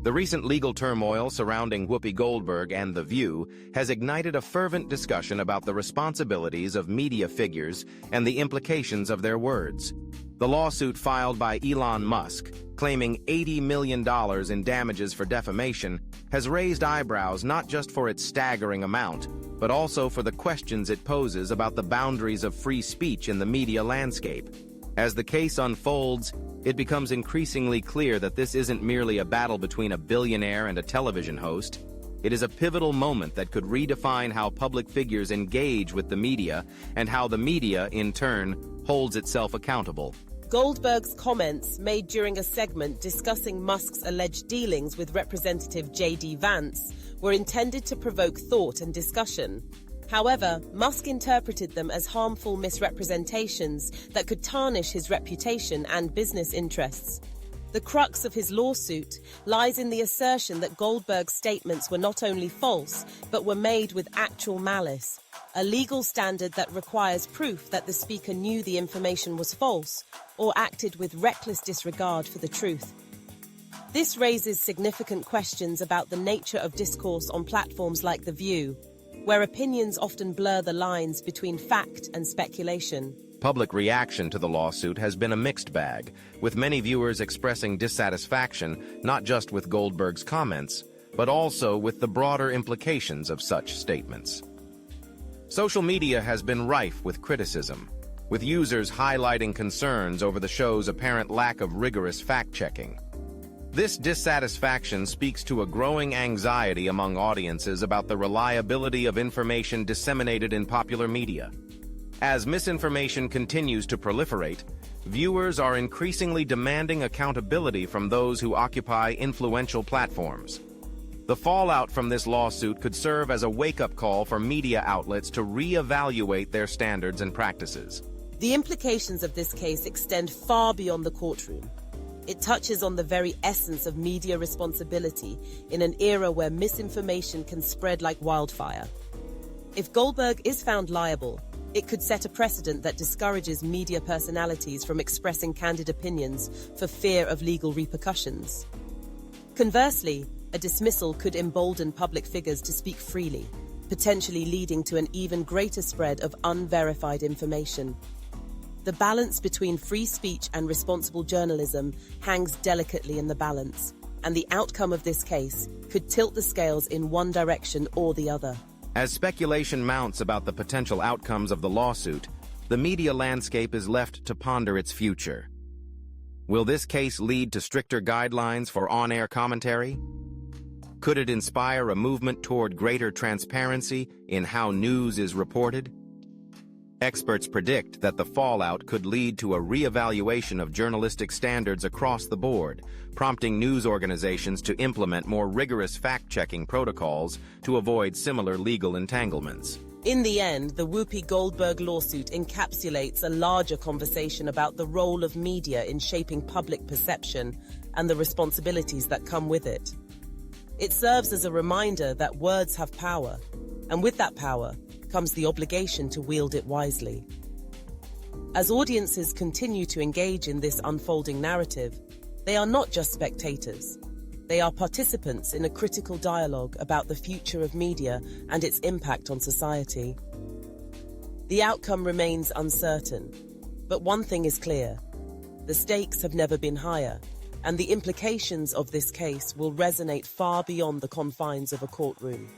The recent legal turmoil surrounding Whoopi Goldberg and The View has ignited a fervent discussion about the responsibilities of media figures and the implications of their words. The lawsuit filed by Elon Musk, claiming $80 million in damages for defamation, has raised eyebrows not just for its staggering amount, but also for the questions it poses about the boundaries of free speech in the media landscape. As the case unfolds, it becomes increasingly clear that this isn't merely a battle between a billionaire and a television host. It is a pivotal moment that could redefine how public figures engage with the media and how the media, in turn, holds itself accountable. Goldberg's comments, made during a segment discussing Musk's alleged dealings with Representative JD Vance, were intended to provoke thought and discussion. However, Musk interpreted them as harmful misrepresentations that could tarnish his reputation and business interests. The crux of his lawsuit lies in the assertion that Goldberg's statements were not only false, but were made with actual malice, a legal standard that requires proof that the speaker knew the information was false or acted with reckless disregard for the truth. This raises significant questions about the nature of discourse on platforms like The View, where opinions often blur the lines between fact and speculation. Public reaction to the lawsuit has been a mixed bag, with many viewers expressing dissatisfaction not just with Goldberg's comments, but also with the broader implications of such statements. Social media has been rife with criticism, with users highlighting concerns over the show's apparent lack of rigorous fact-checking. This dissatisfaction speaks to a growing anxiety among audiences about the reliability of information disseminated in popular media. As misinformation continues to proliferate, viewers are increasingly demanding accountability from those who occupy influential platforms. The fallout from this lawsuit could serve as a wake-up call for media outlets to re-evaluate their standards and practices. The implications of this case extend far beyond the courtroom. It touches on the very essence of media responsibility in an era where misinformation can spread like wildfire. If Goldberg is found liable, it could set a precedent that discourages media personalities from expressing candid opinions for fear of legal repercussions. Conversely, a dismissal could embolden public figures to speak freely, potentially leading to an even greater spread of unverified information. The balance between free speech and responsible journalism hangs delicately in the balance, and the outcome of this case could tilt the scales in one direction or the other. As speculation mounts about the potential outcomes of the lawsuit, the media landscape is left to ponder its future. Will this case lead to stricter guidelines for on-air commentary? Could it inspire a movement toward greater transparency in how news is reported? Experts predict that the fallout could lead to a re-evaluation of journalistic standards across the board, prompting news organizations to implement more rigorous fact-checking protocols to avoid similar legal entanglements. In the end, the Whoopi Goldberg lawsuit encapsulates a larger conversation about the role of media in shaping public perception and the responsibilities that come with it. It serves as a reminder that words have power, and with that power comes the obligation to wield it wisely. As audiences continue to engage in this unfolding narrative, they are not just spectators. They are participants in a critical dialogue about the future of media and its impact on society. The outcome remains uncertain, but one thing is clear: the stakes have never been higher, and the implications of this case will resonate far beyond the confines of a courtroom.